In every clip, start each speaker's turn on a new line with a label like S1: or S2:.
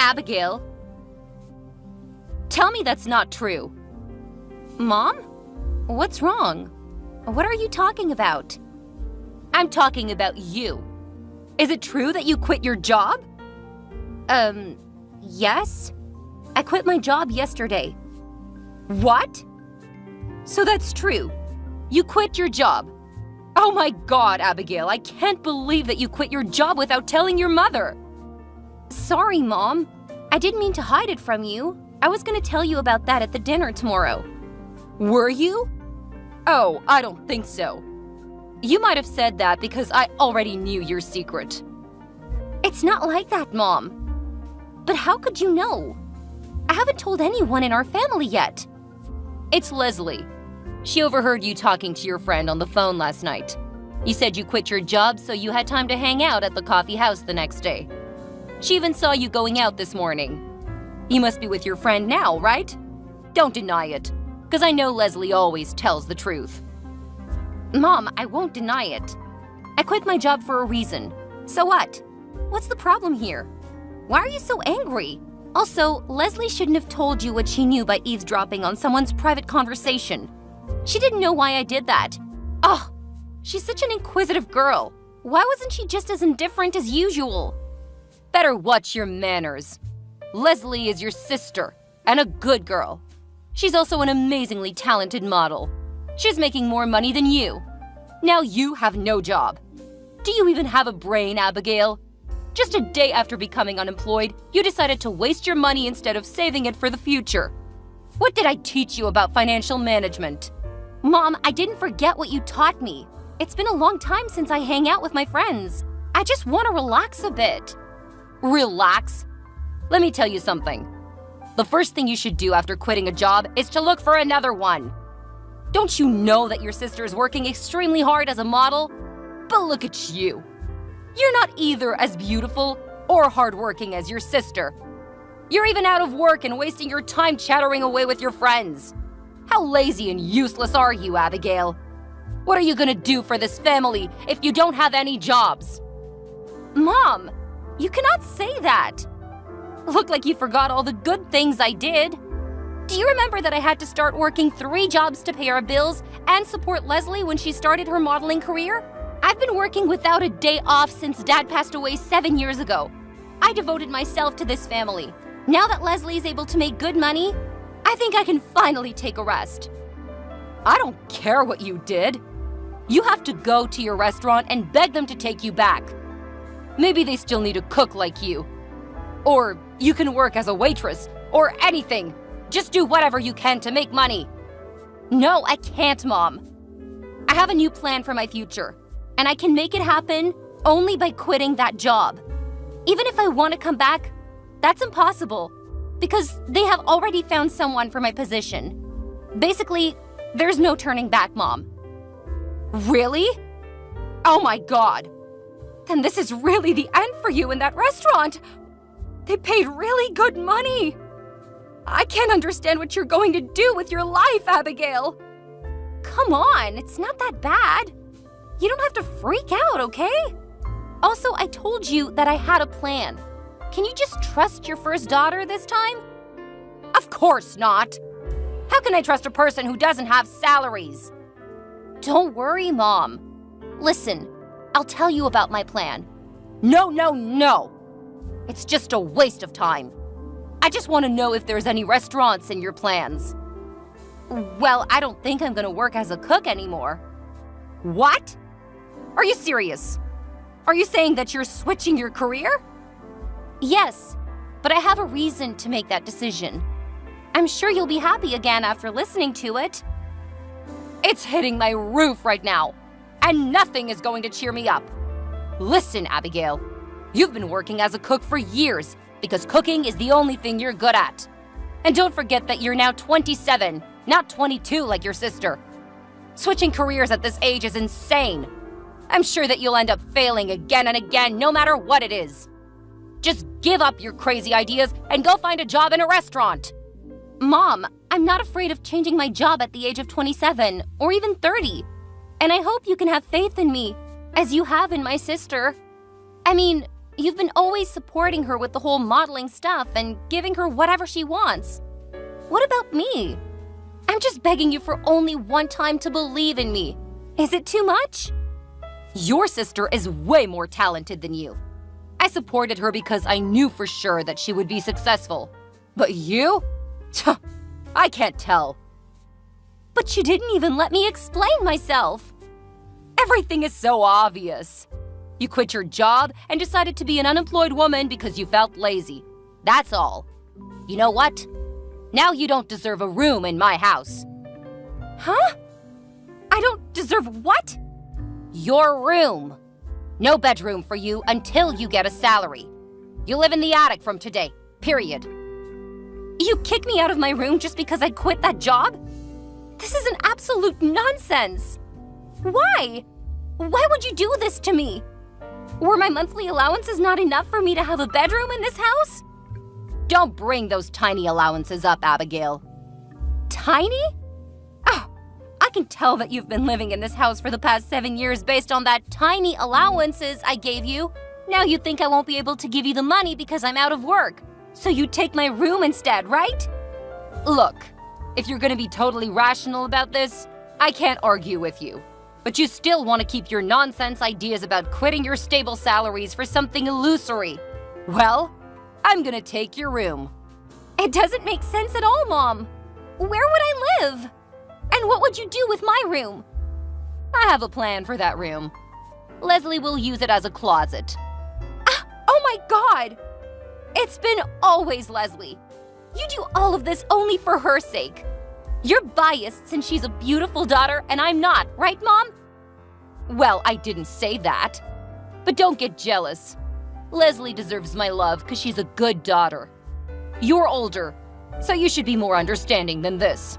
S1: Abigail, tell me that's not true. Mom? What's wrong? What are you talking about? I'm talking about you. Is it true that you quit your job? Yes. I quit my job yesterday. What? So that's true. You quit your job. Oh my God, Abigail, I can't believe that you quit your job without telling your mother. Sorry, Mom. I didn't mean to hide it from you. I was going to tell you about that at the dinner tomorrow. Were you? Oh, I don't think so. You might have said that because I already knew your secret. It's not like that, Mom. But how could you know? I haven't told anyone in our family yet. It's Leslie. She overheard you talking to your friend on the phone last night. You said you quit your job so you had time to hang out at the coffee house the next day. She even saw you going out this morning. You must be with your friend now, right? Don't deny it, because I know Leslie always tells the truth. Mom, I won't deny it. I quit my job for a reason. So what? What's the problem here? Why are you so angry? Also, Leslie shouldn't have told you what she knew by eavesdropping on someone's private conversation. She didn't know why I did that. Ugh, she's such an inquisitive girl. Why wasn't she just as indifferent as usual? Better watch your manners. Leslie is your sister, and a good girl. She's also an amazingly talented model. She's making more money than you. Now you have no job. Do you even have a brain, Abigail? Just a day after becoming unemployed, you decided to waste your money instead of saving it for the future. What did I teach you about financial management? Mom, I didn't forget what you taught me. It's been a long time since I hang out with my friends. I just want to relax a bit. Relax? Let me tell you something. The first thing you should do after quitting a job is to look for another one. Don't you know that your sister is working extremely hard as a model? But look at you. You're not either as beautiful or hardworking as your sister. You're even out of work and wasting your time chattering away with your friends. How lazy and useless are you, Abigail? What are you gonna do for this family if you don't have any jobs? Mom, you cannot say that. Look like you forgot all the good things I did. Do you remember that I had to start working 3 jobs to pay our bills and support Leslie when she started her modeling career? I've been working without a day off since Dad passed away 7 years ago. I devoted myself to this family. Now that Leslie is able to make good money, I think I can finally take a rest. I don't care what you did. You have to go to your restaurant and beg them to take you back. Maybe they still need a cook like you. Or you can work as a waitress, or anything. Just do whatever you can to make money. No, I can't, Mom. I have a new plan for my future. And I can make it happen only by quitting that job. Even if I want to come back, that's impossible because they have already found someone for my position. Basically, there's no turning back, Mom. Really? Oh my God. Then this is really the end for you in that restaurant. They paid really good money. I can't understand what you're going to do with your life, Abigail. Come on, it's not that bad. You don't have to freak out, okay? Also, I told you that I had a plan. Can you just trust your first daughter this time? Of course not. How can I trust a person who doesn't have salaries? Don't worry, Mom. Listen, I'll tell you about my plan. No, no, no. It's just a waste of time. I just want to know if there's any restaurants in your plans. Well, I don't think I'm going to work as a cook anymore. What? Are you serious? Are you saying that you're switching your career? Yes, but I have a reason to make that decision. I'm sure you'll be happy again after listening to it. It's hitting my roof right now, and nothing is going to cheer me up. Listen, Abigail, you've been working as a cook for years because cooking is the only thing you're good at. And don't forget that you're now 27, not 22 like your sister. Switching careers at this age is insane. I'm sure that you'll end up failing again and again, no matter what it is. Just give up your crazy ideas and go find a job in a restaurant. Mom, I'm not afraid of changing my job at the age of 27 or even 30. And I hope you can have faith in me, as you have in my sister. I mean, You've been always supporting her with the whole modeling stuff and giving her whatever she wants. What about me? I'm just begging you for only one time to believe in me. Is it too much? Your sister is way more talented than you. I supported her because I knew for sure that she would be successful. But you? I can't tell. But you didn't even let me explain myself. Everything is so obvious. You quit your job and decided to be an unemployed woman because you felt lazy. That's all. You know what? Now you don't deserve a room in my house. Huh? I don't deserve what? Your room. No bedroom for you until you get a salary. You live in the attic from today, period. You kick me out of my room just because I quit that job? This is an absolute nonsense. Why? Why would you do this to me? Were my monthly allowances not enough for me to have a bedroom in this house? Don't bring those tiny allowances up, Abigail. Tiny? Oh, I can tell that you've been living in this house for the past 7 years based on that tiny allowances I gave you. Now you think I won't be able to give you the money because I'm out of work. So you take my room instead, right? Look, if you're gonna be totally rational about this, I can't argue with you. But you still want to keep your nonsense ideas about quitting your stable salaries for something illusory. Well, I'm gonna take your room. It doesn't make sense at all, Mom. Where would I live? And what would you do with my room? I have a plan for that room. Leslie will use it as a closet. Oh my God! It's been always Leslie. You do all of this only for her sake. You're biased since she's a beautiful daughter and I'm not, right, Mom? Well, I didn't say that. But don't get jealous. Leslie deserves my love because she's a good daughter. You're older, so you should be more understanding than this.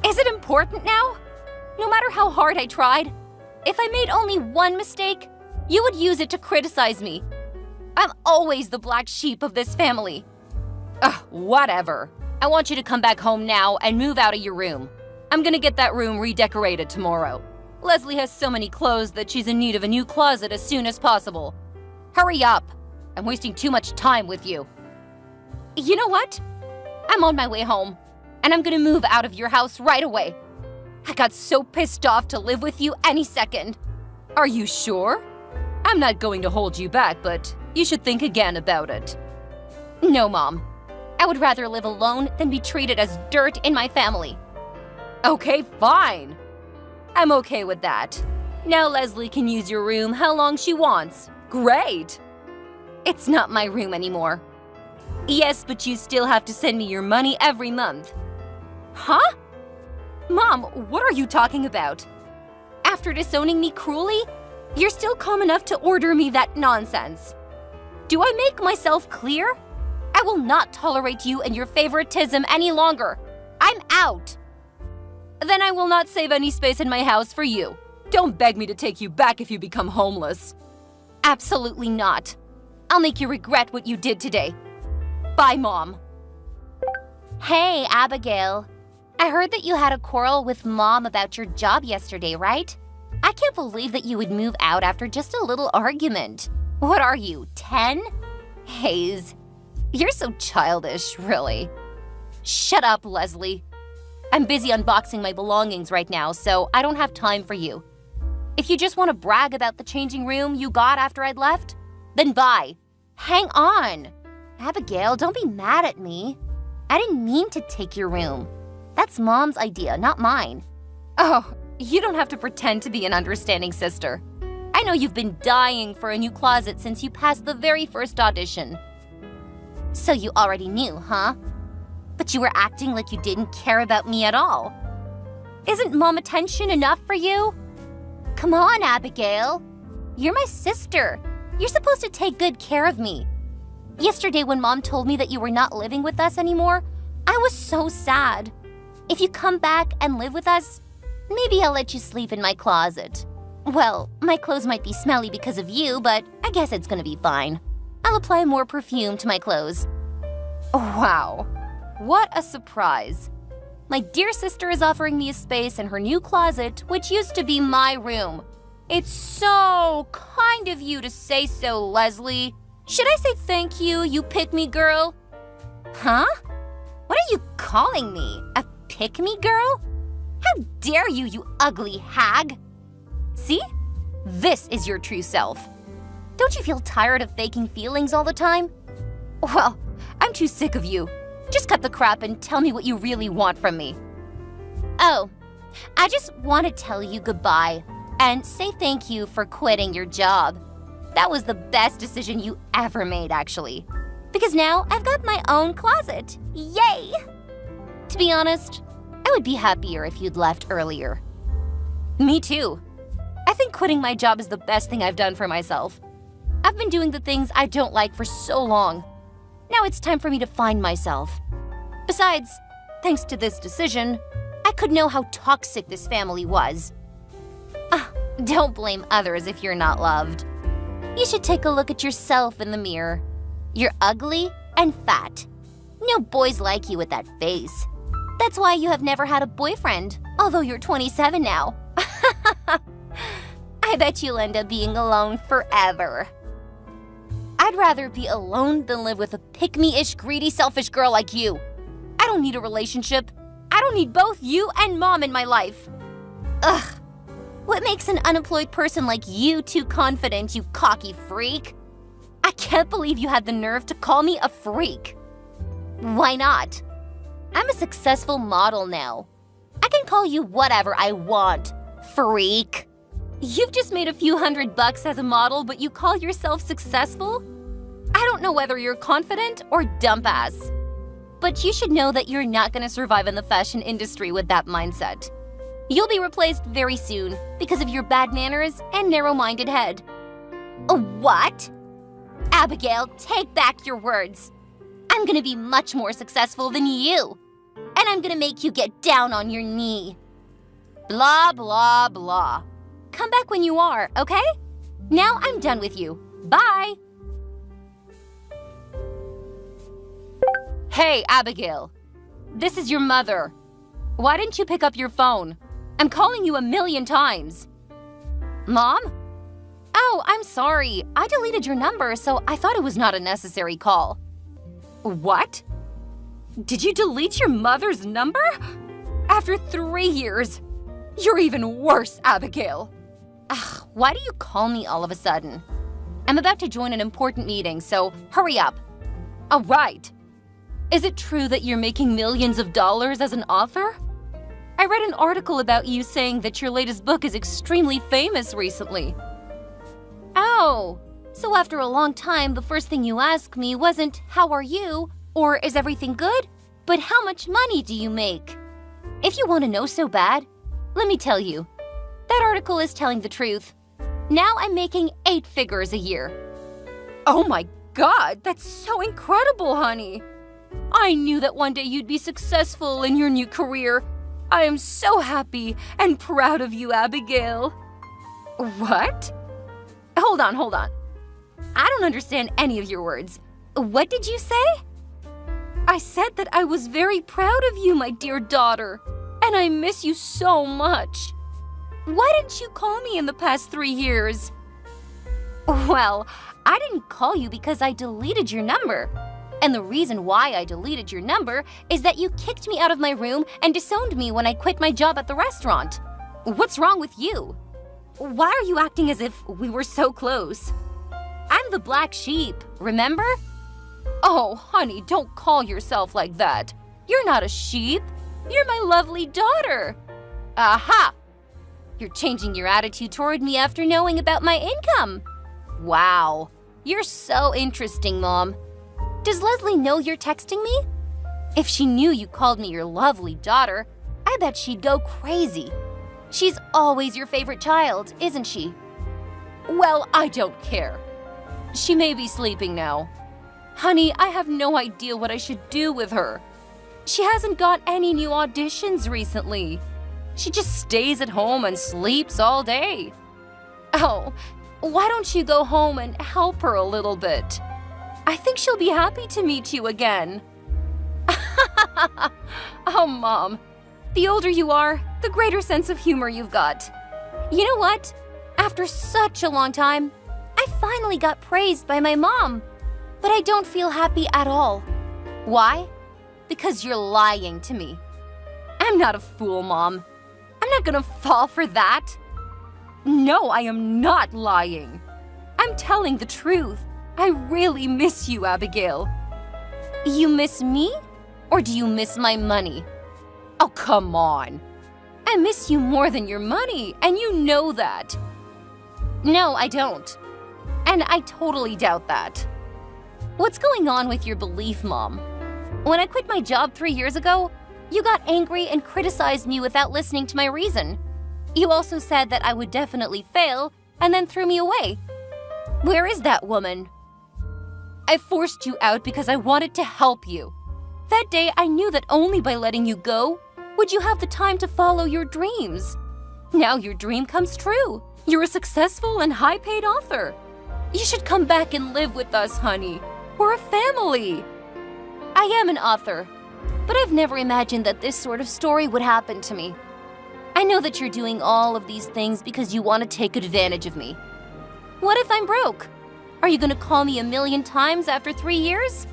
S1: Is it important now? No matter how hard I tried, if I made only one mistake, you would use it to criticize me. I'm always the black sheep of this family. Whatever. I want you to come back home now and move out of your room. I'm gonna get that room redecorated tomorrow. Leslie has so many clothes that she's in need of a new closet as soon as possible. Hurry up. I'm wasting too much time with you. You know what? I'm on my way home, and I'm gonna move out of your house right away. I got so pissed off to live with you any second. Are you sure? I'm not going to hold you back, but you should think again about it. No, Mom. I would rather live alone than be treated as dirt in my family. Okay, fine. I'm okay with that. Now Leslie can use your room how long she wants. Great! It's not my room anymore. Yes, but you still have to send me your money every month. Huh? Mom, what are you talking about? After disowning me cruelly, you're still calm enough to order me that nonsense. Do I make myself clear? I will not tolerate you and your favoritism any longer. I'm out. Then I will not save any space in my house for you. Don't beg me to take you back if you become homeless. Absolutely not. I'll make you regret what you did today. Bye, Mom. Hey, Abigail. I heard that you had a quarrel with Mom about your job yesterday, right? I can't believe that you would move out after just a little argument. What are you, 10? Hayes, you're so childish, really. Shut up, Leslie. I'm busy unboxing my belongings right now, so I don't have time for you. If you just want to brag about the changing room you got after I'd left, then bye. Hang on. Abigail, don't be mad at me. I didn't mean to take your room. That's Mom's idea, not mine. Oh, you don't have to pretend to be an understanding sister. I know you've been dying for a new closet since you passed the very first audition. So you already knew, huh? But you were acting like you didn't care about me at all. Isn't Mom attention enough for you? Come on, Abigail. You're my sister. You're supposed to take good care of me. Yesterday when Mom told me that you were not living with us anymore, I was so sad. If you come back and live with us, maybe I'll let you sleep in my closet. Well, my clothes might be smelly because of you, but I guess it's gonna be fine. I'll apply more perfume to my clothes. Wow, what a surprise. My dear sister is offering me a space in her new closet, which used to be my room. It's so kind of you to say so, Leslie. Should I say thank you, you pick-me girl? Huh? What are you calling me? A pick-me girl? How dare you, you ugly hag! See? This is your true self. Don't you feel tired of faking feelings all the time? Well, I'm too sick of you. Just cut the crap and tell me what you really want from me. Oh, I just want to tell you goodbye and say thank you for quitting your job. That was the best decision you ever made, actually. Because now I've got my own closet. Yay! To be honest, I would be happier if you'd left earlier. Me too. I think quitting my job is the best thing I've done for myself. I've been doing the things I don't like for so long. Now it's time for me to find myself. Besides, thanks to this decision, I could know how toxic this family was. Don't blame others if you're not loved. You should take a look at yourself in the mirror. You're ugly and fat. No boys like you with that face. That's why you have never had a boyfriend, although you're 27 now. I bet you'll end up being alone forever. I'd rather be alone than live with a pick-me-ish, greedy, selfish girl like you. I don't need a relationship. I don't need both you and Mom in my life. Ugh. What makes an unemployed person like you too confident, you cocky freak? I can't believe you had the nerve to call me a freak. Why not? I'm a successful model now. I can call you whatever I want, freak. You've just made a few $100 as a model, but you call yourself successful? I don't know whether you're confident or dump ass. But you should know that you're not going to survive in the fashion industry with that mindset. You'll be replaced very soon because of your bad manners and narrow-minded head. What? Abigail, take back your words. I'm going to be much more successful than you. And I'm going to make you get down on your knee. Blah, blah, blah. Come back when you are, okay? Now I'm done with you. Bye. Hey, Abigail. This is your mother. Why didn't you pick up your phone? I'm calling you 1,000,000 times. Mom? Oh, I'm sorry. I deleted your number, so I thought it was not a necessary call. What? Did you delete your mother's number? After 3 years? You're even worse, Abigail. Ugh, why do you call me all of a sudden? I'm about to join an important meeting, so hurry up. All right. Is it true that you're making millions of dollars as an author? I read an article about you saying that your latest book is extremely famous recently. Oh, so after a long time, the first thing you asked me wasn't, how are you, or is everything good, but how much money do you make? If you want to know so bad, let me tell you. That article is telling the truth. Now I'm making 8 figures a year. Oh my God, that's so incredible, honey. I knew that one day you'd be successful in your new career. I am so happy and proud of you, Abigail. What? Hold on. I don't understand any of your words. What did you say? I said that I was very proud of you, my dear daughter, and I miss you so much. Why didn't you call me in the past 3 years? Well, I didn't call you because I deleted your number. And the reason why I deleted your number is that you kicked me out of my room and disowned me when I quit my job at the restaurant. What's wrong with you? Why are you acting as if we were so close? I'm the black sheep, remember? Oh, honey, don't call yourself like that. You're not a sheep. You're my lovely daughter. Aha! You're changing your attitude toward me after knowing about my income. Wow, you're so interesting, Mom. Does Leslie know you're texting me? If she knew you called me your lovely daughter, I bet she'd go crazy. She's always your favorite child, isn't she? Well, I don't care. She may be sleeping now. Honey, I have no idea what I should do with her. She hasn't got any new auditions recently. She just stays at home and sleeps all day. Oh, why don't you go home and help her a little bit? I think she'll be happy to meet you again. Oh, Mom. The older you are, the greater sense of humor you've got. You know what? After such a long time, I finally got praised by my mom. But I don't feel happy at all. Why? Because you're lying to me. I'm not a fool, Mom. I'm not gonna fall for that. No, I am not lying. I'm telling the truth. I really miss you, Abigail. You miss me? Or do you miss my money? Oh, come on. I miss you more than your money, and you know that. No, I don't. And I totally doubt that. What's going on with your belief, Mom? When I quit my job 3 years ago, you got angry and criticized me without listening to my reason. You also said that I would definitely fail, and then threw me away. Where is that woman? I forced you out because I wanted to help you. That day, I knew that only by letting you go would you have the time to follow your dreams. Now your dream comes true. You're a successful and high-paid author. You should come back and live with us, honey. We're a family. I am an author, but I've never imagined that this sort of story would happen to me. I know that you're doing all of these things because you want to take advantage of me. What if I'm broke? Are you going to call me 1,000,000 times after 3 years?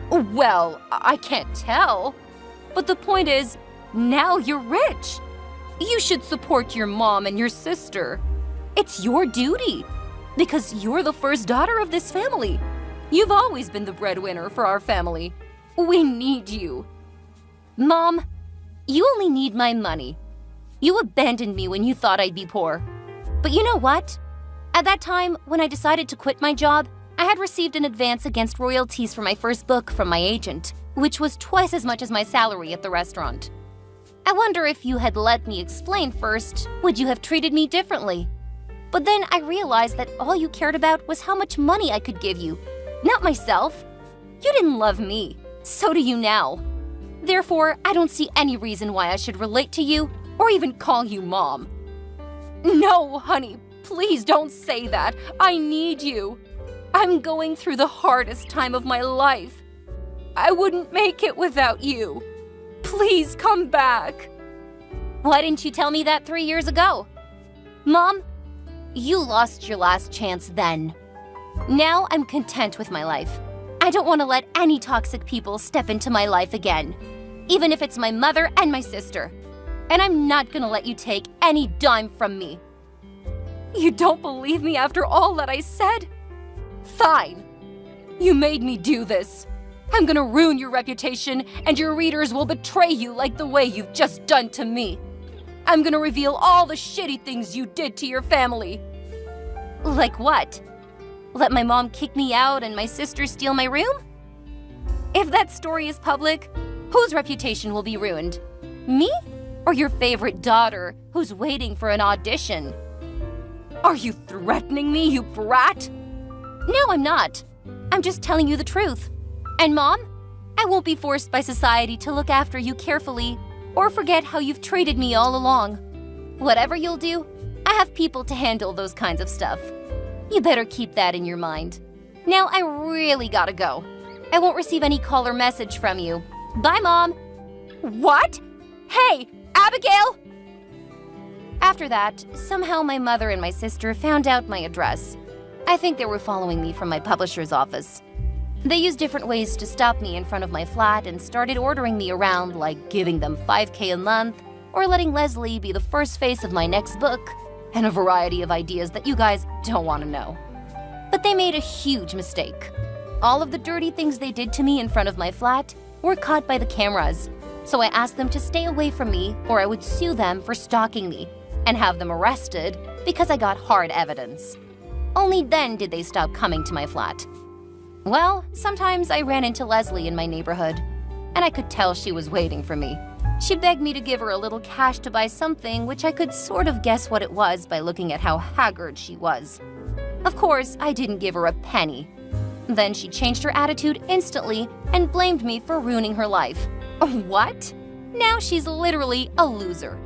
S1: Well, I can't tell. But the point is, now you're rich. You should support your mom and your sister. It's your duty, because you're the first daughter of this family. You've always been the breadwinner for our family. We need you. Mom, you only need my money. You abandoned me when you thought I'd be poor. But you know what? At that time, when I decided to quit my job, I had received an advance against royalties for my first book from my agent, which was twice as much as my salary at the restaurant. I wonder if you had let me explain first, would you have treated me differently? But then I realized that all you cared about was how much money I could give you, not myself. You didn't love me. So do you now. Therefore, I don't see any reason why I should relate to you or even call you Mom. No, honey, please don't say that. I need you. I'm going through the hardest time of my life. I wouldn't make it without you. Please come back. Why didn't you tell me that 3 years ago? Mom, you lost your last chance then. Now I'm content with my life. I don't want to let any toxic people step into my life again, even if it's my mother and my sister. And I'm not gonna let you take any dime from me. You don't believe me after all that I said? Fine. You made me do this. I'm gonna ruin your reputation, and your readers will betray you like the way you've just done to me. I'm gonna reveal all the shitty things you did to your family. Like what? Let my mom kick me out and my sister steal my room? If that story is public, whose reputation will be ruined? Me? Or your favorite daughter who's waiting for an audition? Are you threatening me, you brat? No, I'm not. I'm just telling you the truth. And Mom, I won't be forced by society to look after you carefully or forget how you've treated me all along. Whatever you'll do, I have people to handle those kinds of stuff. You better keep that in your mind. Now I really gotta go. I won't receive any call or message from you. Bye, Mom. What? Hey, Abigail! After that, somehow my mother and my sister found out my address. I think they were following me from my publisher's office. They used different ways to stop me in front of my flat and started ordering me around, like giving them $5,000 a month or letting Leslie be the first face of my next book, and a variety of ideas that you guys don't want to know. But they made a huge mistake. All of the dirty things they did to me in front of my flat were caught by the cameras, so I asked them to stay away from me or I would sue them for stalking me and have them arrested because I got hard evidence. Only then did they stop coming to my flat. Well, sometimes I ran into Leslie in my neighborhood, and I could tell she was waiting for me. She begged me to give her a little cash to buy something, which I could sort of guess what it was by looking at how haggard she was. Of course, I didn't give her a penny. Then she changed her attitude instantly and blamed me for ruining her life. What? Now she's literally a loser.